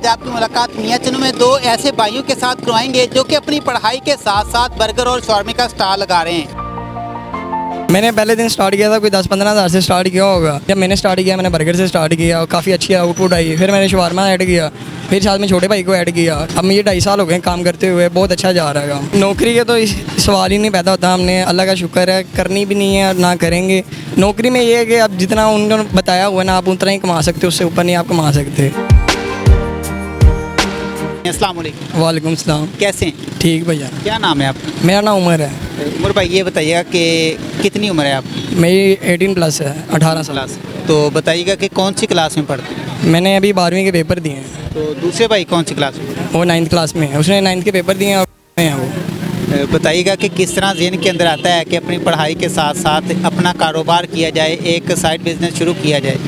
आज आपकी मुलाकात मियां चन्नू में दो ऐसे भाइयों के साथ करवाएंगे जो कि अपनी पढ़ाई के साथ साथ बर्गर और शॉर्मे का स्टॉल लगा रहे हैं। मैंने पहले दिन स्टार्ट किया था, कोई 10-15 हज़ार से स्टार्ट किया होगा। जब मैंने स्टार्ट किया, मैंने बर्गर से स्टार्ट किया और काफ़ी अच्छी आउटपुट आई। फिर मैंने शवारमा ऐड किया, फिर साथ में छोटे भाई को ऐड किया। अब मुझे 2.5 साल हो गए काम करते हुए, बहुत अच्छा जा रहा है काम। नौकरी का तो सवाल ही नहीं पैदा होता। हमने अल्लाह का शुक्र है, करनी भी नहीं है और ना करेंगे। नौकरी में ये है कि अब जितना उन्होंने बताया हुआ ना, आप उतना ही कमा सकते, उससे ऊपर नहीं आप कमा सकते। अस्सलाम वालेकुम। वालेकुम सलाम। कैसे हैं? ठीक भैया। क्या नाम है आपका? मेरा नाम उमर है। उमर भाई, ये बताइएगा कि कितनी उम्र है आपकी? मेरी 18+ है, 18 साल। क्लास। तो बताइएगा कि कौन सी क्लास में पढ़ते हैं? मैंने अभी 12वीं के पेपर दिए हैं। तो दूसरे भाई कौन सी क्लास में? वो 9th क्लास में है, उसने 9th के पेपर दिए हैं और में है वो। बताइएगा कि किस तरह ज़हन के अंदर आता है कि अपनी पढ़ाई के साथ साथ अपना कारोबार किया जाए, एक साइड बिजनेस शुरू किया जाए।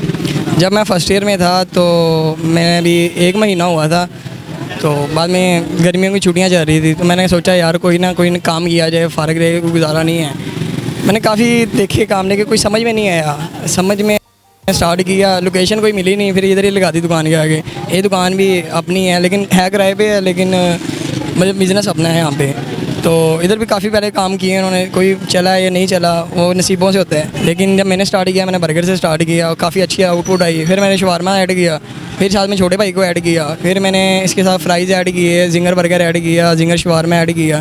जब मैं फर्स्ट ईयर में था तो मैं अभी 1 महीना हुआ था, तो बाद में गर्मियों की छुट्टियां चल रही थी, तो मैंने सोचा यार कोई ना काम किया जाए, फ़ारग रह के कोई गुजारा नहीं है। मैंने काफ़ी देखे काम, लेके कोई समझ में नहीं आया। समझ में स्टार्ट किया, लोकेशन कोई मिली नहीं, फिर इधर ही लगा दी दुकान के आगे। ये दुकान भी अपनी है, लेकिन है किराए पे है, लेकिन मतलब बिज़नेस अपना है यहाँ पे। तो इधर भी काफ़ी पहले काम किए उन्होंने, कोई चला या नहीं चला वो नसीबों से होता है। लेकिन जब मैंने स्टार्ट किया, मैंने बर्गर से स्टार्ट किया और काफ़ी अच्छी आउटपुट आई। फिर मैंने शवारमा ऐड किया, फिर साथ में छोटे भाई को ऐड किया, फिर मैंने इसके साथ फ्राइज़ ऐड किए, जिंगर बर्गर ऐड किया, जिंगर शवारमा ऐड किया।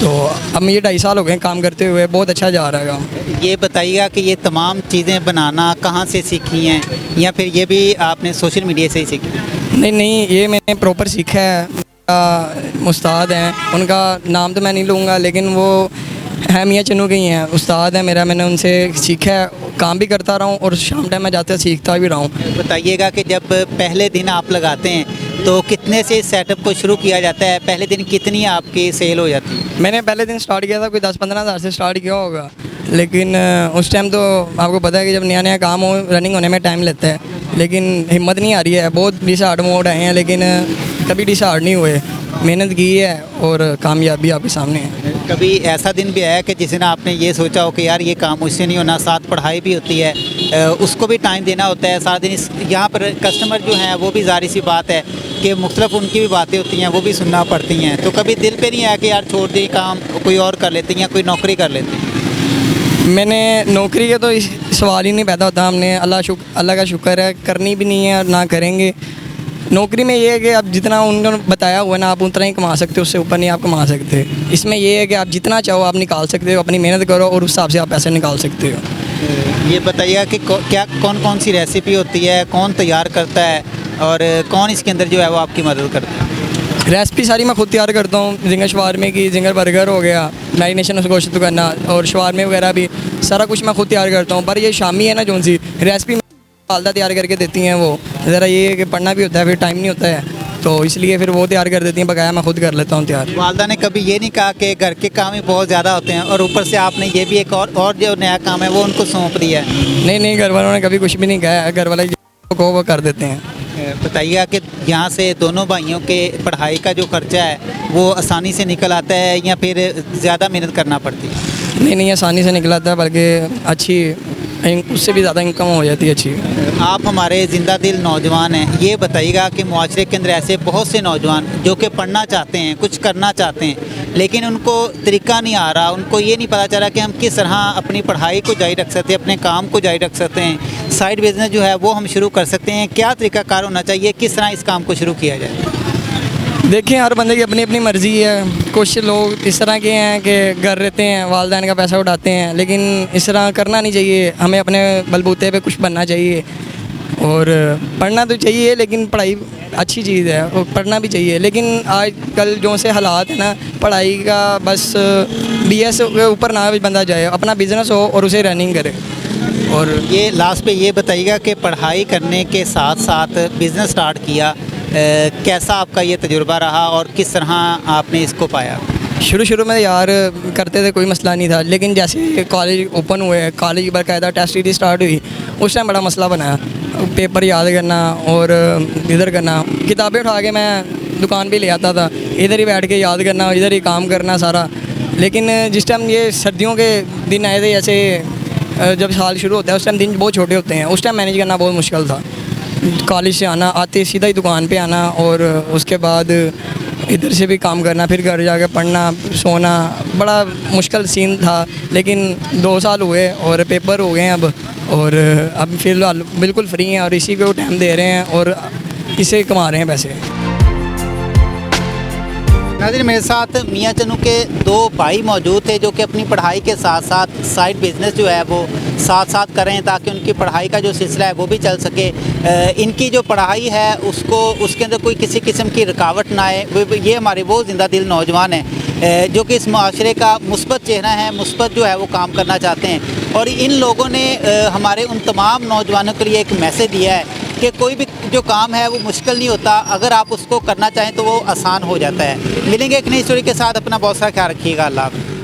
तो अब मुझे 2.5 साल हो गए काम करते हुए, बहुत अच्छा जा रहा है काम। ये बताइएगा कि ये तमाम चीज़ें बनाना कहाँ से सीखी हैं, या फिर ये भी आपने सोशल मीडिया से ही सीखी? नहीं, ये मैंने प्रॉपर सीखा है। उस्ताद हैं, उनका नाम तो मैं नहीं लूँगा, लेकिन वो है मियां चन्नू के ही हैं, उस्ताद है मेरा। मैंने उनसे सीखा है, काम भी करता रहा हूँ और शाम टाइम मैं जाते सीखता भी रहा हूँ। बताइएगा कि जब पहले दिन आप लगाते हैं तो कितने से सेटअप को शुरू किया जाता है, पहले दिन कितनी आपकी सेल हो जाती है? मैंने पहले दिन स्टार्ट किया था, कोई 10-15 हज़ार से स्टार्ट किया होगा। लेकिन उस टाइम तो आपको पता है कि जब नया काम हो, रनिंग होने में टाइम लगता है, लेकिन हिम्मत नहीं आ रही है। बहुत डिसहार्ड मोड आए हैं, लेकिन कभी डिसहार्ड नहीं हुए। मेहनत की है और कामयाबी आपके सामने है। कभी ऐसा दिन भी आया कि जिस दिन आपने ये सोचा हो कि यार ये काम मुझसे नहीं होना, साथ पढ़ाई भी होती है, उसको भी टाइम देना होता है सारा दिन। यहाँ पर कस्टमर जो हैं वो भी ज़ाहिर सी बात है कि मुख्तलिफ उनकी भी बातें होती हैं, वो भी सुनना पड़ती हैं। तो कभी दिल पे नहीं आया कि यार छोड़ दें काम, कोई और कर लेते हैं या कोई नौकरी कर लेते हैं? मैंने नौकरी का तो सवाल ही नहीं पैदा होता। हमने अल्लाह का शुक्र है, करनी भी नहीं है और ना करेंगे। नौकरी में ये है कि आप जितना उन्होंने बताया हुआ ना, आप उतना ही कमा सकते हो, उससे ऊपर नहीं आप कमा सकते। इसमें ये है कि आप जितना चाहो आप निकाल सकते हो, अपनी मेहनत करो और उस हिसाब से आप पैसे निकाल सकते हो। ये बताइएगा कि क्या कौन कौन सी रेसिपी होती है, कौन तैयार करता है और कौन इसके अंदर जो है वो आपकी मदद करता है? रेसिपी सारी मैं खुद तैयार करता हूँ। जिंगर शवारमे की, जिंगर बर्गर हो गया, मैरिनेशन उसको कोशिश करना, और शवारमे वगैरह भी सारा कुछ मैं खुद तैयार करता हूँ। पर ये शामी है ना, जो सी रेसिपी वालदा तैयार करके देती हैं, वो ज़रा ये है कि पढ़ना भी होता है, फिर टाइम नहीं होता है, तो इसलिए फिर वो तैयार कर देती हैं, बकाया मैं खुद कर लेता हूँ तैयार। वालदा ने कभी ये नहीं कहा कि घर के काम ही बहुत ज़्यादा होते हैं और ऊपर से आपने ये भी एक और जो नया काम है वो उनको सौंप दिया है? नहीं, घर वालों ने कभी कुछ भी नहीं कहा है। घर वाले को वो कर देते हैं। बताइएगा कि यहाँ से दोनों भाइयों के पढ़ाई का जो खर्चा है वो आसानी से निकल आता है या फिर ज़्यादा मेहनत करना पड़ती है? नहीं, आसानी से निकल आता है, बल्कि अच्छी, उससे भी ज़्यादा इनकम हो जाती है अच्छी। आप हमारे ज़िंदा दिल नौजवान हैं, ये बताइएगा कि मुआशरे के अंदर ऐसे बहुत से नौजवान जो कि पढ़ना चाहते हैं, कुछ करना चाहते हैं, लेकिन उनको तरीका नहीं आ रहा, उनको ये नहीं पता चला कि हम किस तरह अपनी पढ़ाई को जारी रख सकते हैं, अपने काम को जारी रख सकते हैं, साइड बिजनेस जो है वो हम शुरू कर सकते हैं। क्या तरीकाकार होना चाहिए, किस तरह इस काम को शुरू किया जाए? देखिए, हर बंदे की अपनी अपनी मर्ज़ी है। कुछ लोग इस तरह के हैं कि घर रहते हैं, वालिदैन का पैसा उठाते हैं, लेकिन इस तरह करना नहीं चाहिए। हमें अपने बलबूते पे कुछ बनना चाहिए और पढ़ना तो चाहिए, लेकिन पढ़ाई अच्छी चीज़ है और पढ़ना भी चाहिए। लेकिन आजकल जो से हालात है ना, पढ़ाई का बस BS के ऊपर ना बंदा जाए, अपना बिज़नेस हो और उसे रनिंग करे। और ये लास्ट पे ये बताइएगा कि पढ़ाई करने के साथ साथ बिज़नेस स्टार्ट किया, कैसा आपका ये तजुर्बा रहा और किस तरह आपने इसको पाया? शुरू में यार करते थे, कोई मसला नहीं था, लेकिन जैसे कॉलेज ओपन हुए, कॉलेज बाकायदा टेस्ट सीरीज स्टार्ट हुई, उस टाइम बड़ा मसला बनाया। पेपर याद करना और इधर करना, किताबें उठा के मैं दुकान पे ले आता था, इधर ही बैठ के याद करना, इधर ही काम करना सारा। लेकिन जिस टाइम ये सर्दियों के दिन आए थे, जैसे जब साल शुरू होता है उस टाइम दिन बहुत छोटे होते हैं, उस टाइम मैनेज करना बहुत मुश्किल था। कॉलेज से आना, आते सीधा ही दुकान पे आना और उसके बाद इधर से भी काम करना, फिर घर जाके पढ़ना, सोना, बड़ा मुश्किल सीन था। लेकिन 2 साल हुए और पेपर हो गए हैं अब, और अब फिलहाल बिल्कुल फ्री हैं और इसी को टाइम दे रहे हैं और इसे कमा रहे हैं पैसे। नाज़रीन, मेरे साथ मियाँ चन्नू के 2 भाई मौजूद थे जो कि अपनी पढ़ाई के साथ साथ साइड बिज़नेस जो है वो साथ साथ कर रहे हैं ताकि उनकी पढ़ाई का जो सिलसिला है वो भी चल सके। इनकी जो पढ़ाई है उसके अंदर कोई किसी किस्म की रुकावट ना आए। ये हमारे वो ज़िंदा दिल नौजवान हैं जो कि इस माशरे का मुस्बत चेहरा है, मुस्बत जो है वो काम करना चाहते हैं। और इन लोगों ने हमारे उन तमाम नौजवानों के लिए एक मैसेज दिया है कि कोई भी जो काम है वो मुश्किल नहीं होता, अगर आप उसको करना चाहें तो वो आसान हो जाता है। मिलेंगे एक नई स्टोरी के साथ, अपना बहुत सारा ख्याल रखिएगा। अल्लाह हाफ़िज़।